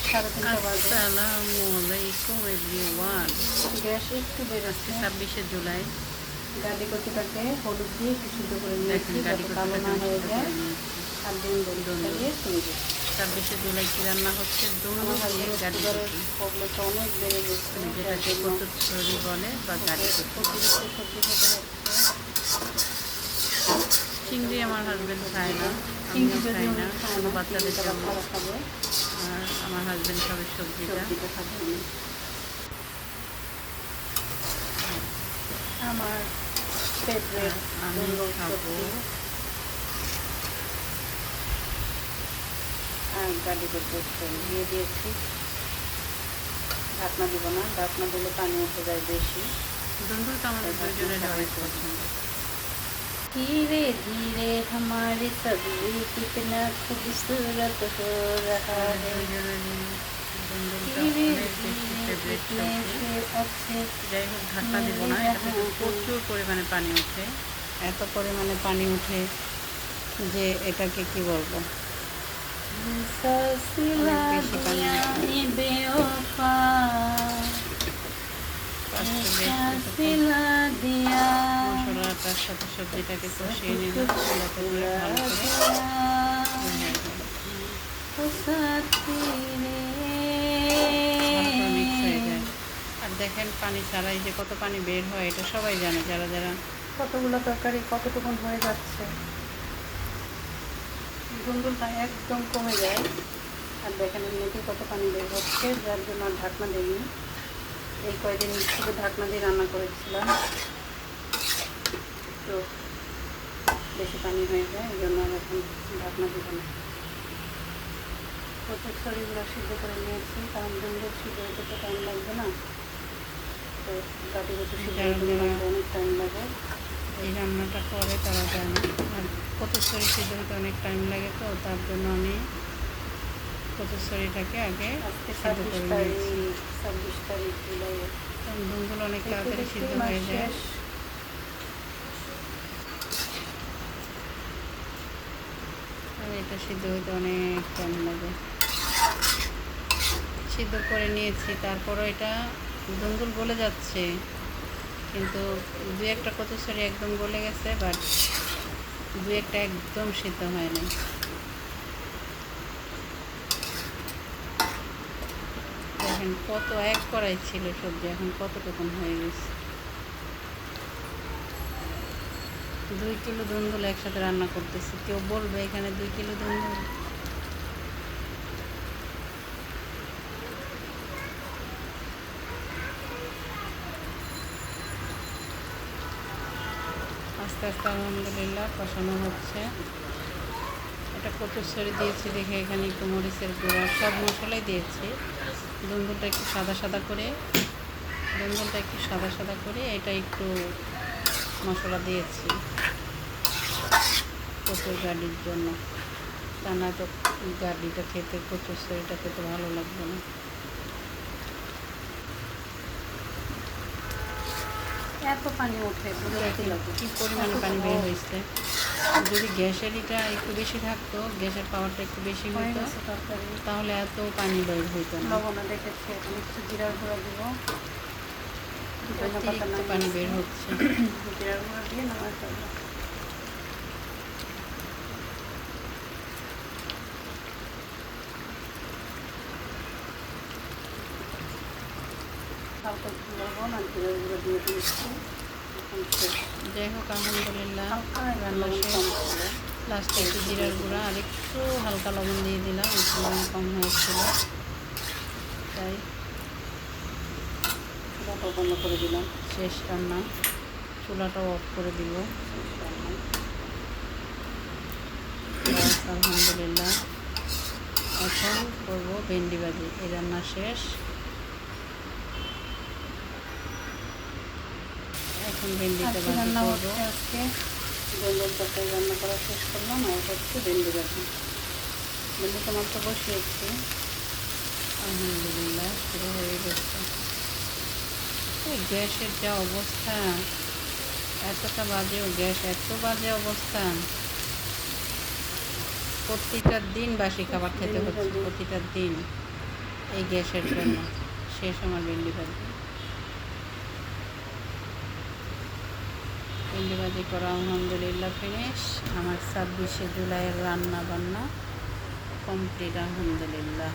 3:30 বাজে। আসসালামু আলাইকুম এভরিওয়ান। গ্যাস একটু আজকে বেড়েছে। 26শে জুলাই। গাড়ি কচুটাকে হলুদ দিয়ে একটু সিদ্ধ করে নিয়েছি দেখেন গাড়ি যাতে কালো কচুটাকে না আমি হয়ে সিদ্ধ যায়। করে নিয়েছি। আর ডিম বড়িটা দুন্দুল দিয়ে তুলব। 26শে জুলাই কি রান্না হচ্ছে? আমার দুন্দুল দিয়ে হাজবেন্ডের গাড়ি সুগারের কচু, প্রবলেমটা অনেক বেড়ে গেছে, মানে যার যেটাকে জন্য কচুরছড়ি বলে বা গাড়ি কচু। অতিরিক্ত সবজি খেতে হচ্ছে। চিংড়ি আমার হাজবেন্ড খায় না, চিংড়ি আমিও যদি খাই উনি না, খায় শুধু না, বাচ্চাদের চিংড়িটা জন্য। বাচ্চারা খাবে, আর আমার হাজবেন্ড খাবে সবজিটা। সবজিটা খাবে উনি। আমার ফেভারিট আমি খাবো আর গাড়ি করতে দিয়ে দিয়েছি। ঢাকনা দিব না, ঢাকনা দিলে পানি উঠে যায় বেশি। দুন্দুলটা আমাদের দুজনের অনেক পছন্দ। धीरे धीरे हमारी सब्जी कितना खूबसूरत हो रहा है, धीरे धीरे कितने से अच्छे। যাই হোক, ঢাকনা দিব না, এটা থেকে প্রচুর পরিমাণে পানি ওঠে। এত পরিমাণে পানি উঠে যে এটাকে কি বলবো, ससिला दिया ये बेवफा, ससिला दिया মশলাটার সাথে সবজিটাকে কষিয়ে নিলাম যাতে করে ভালো করে মিক্স হয়ে যায়। আর দেখেন পানি ছাড়াই যে কত পানি বের হয় এটা সবাই জানে, যারা যারা। কতগুলো তরকারি কতটুকুন হয়ে যাচ্ছে, দুন্দুলটা একদম কমে যায়। আর দেখেন এমনিতেই কত পানি বের হচ্ছে, যার জন্য আর ঢাকনা দিইনি। এই কয়দিন শুধু ঢাকনা দিয়ে রান্না করেছিলাম, তো বেশি পানি হয়ে যায়, এই জন্য আর এখন ঢাকনা দিব না। প্রচুর শরীরগুলো সিদ্ধ করে নিয়েছি, কারণ দুন্দুল সিদ্ধ হতে তো টাইম লাগবে না, তো গাটি কচু সিদ্ধ হতে অনেক টাইম লাগে। এই রান্নাটা করে তারা জানে। আর কচুরছড়ি সিদ্ধ হতে অনেক টাইম লাগে, তো তার জন্য আমি কচুরছড়িটাকে আগে আজকে সিদ্ধ করে নিয়েছি। 26 তারিখ জুলাই। দুধগুলো অনেক তাড়াতাড়ি সিদ্ধ হয়ে যায়। আর এটা সিদ্ধ হতে অনেক টাইম লাগে। সিদ্ধ করে নিয়েছি, তারপরও এটা দুন্দুল গলে যাচ্ছে, কিন্তু দু একটা কচুরছড়ি একদম গলে গেছে, বাট দু একটা একদম সিদ্ধ হয়নি। দেখেন কত এক কড়াই ছিল সবজি, এখন কতটুকুন হয়ে গেছে। 2 কিলো দুন্দুল একসাথে রান্না করতেছি, কেউ বলবে এখানে 2 কিলো দুন্দুল? আস্তে আস্তে আলহামদুলিল্লাহ কষানো হচ্ছে। এটা কচুরছড়ি দিয়েছি দেখে এখানে একটু মরিচের গুঁড়া, সব মশলাই দিয়েছি। দুন্দুলটা একটু সাদা সাদা করে এটা একটু মশলা দিয়েছি কচুর গাড়ির জন্য, তা না তো গাড়িটা খেতে, কচুরছড়িটা খেতে ভালো লাগবে না। এত পানি ওঠে, কী পরিমাণে পানি বের হয়েছে। যদি গ্যাসের এটা একটু বেশি থাকতো, গ্যাসের পাওয়ারটা একটু বেশি হতো, তাহলে এত পানি বের হইতো না। লবণ দেখেছি, এখন একটু জিরার গুঁড়া দিব, অতিরিক্ত পানি বের হচ্ছে। জিরার গুঁড়া দিয়ে নামাজ যাবে। হালকা লবণ আর জিরার গুঁড়া দিয়ে দিচ্ছি। যাই হোক, আলহামদুলিল্লাহ রান্না শেষ। লাস্টে একটু জিরার গুঁড়া আর একটু হালকা লবণ দিয়ে দিলাম, একটু লবণ কম হয়েছিল তাই। চুলাটা বন্ধ করে দিলাম, শেষ রান্না, চুলাটাও অফ করে দিব। আলহামদুলিল্লাহ এখন করবো ভেন্ডি ভাজি। এই রান্না শেষ, এখন ভেন্ডিটা ভাজি করবো। আজকে দুন্দুল তরকারি রান্না করা শেষ করলাম, আর হচ্ছে ভেন্ডি ভাজি। ভেন্ডি টমাটো তো বসিয়েছি, আলহামদুলিল্লাহ শুরু হয়ে গেছে। এই গ্যাসের যা অবস্থা, এতটা বাজেও গ্যাস, এত বাজে অবস্থা। প্রতিটা দিন বাসি খাবার খেতে হচ্ছে, প্রতিটা দিন। এই গ্যাসের জন্য। শেষ আমার ভেন্ডি ভাজি করা আলহামদুলিল্লাহ ফিনিশ। আমার 26শে জুলাইয়ের রান্না বান্না কমপ্লিট আলহামদুলিল্লাহ।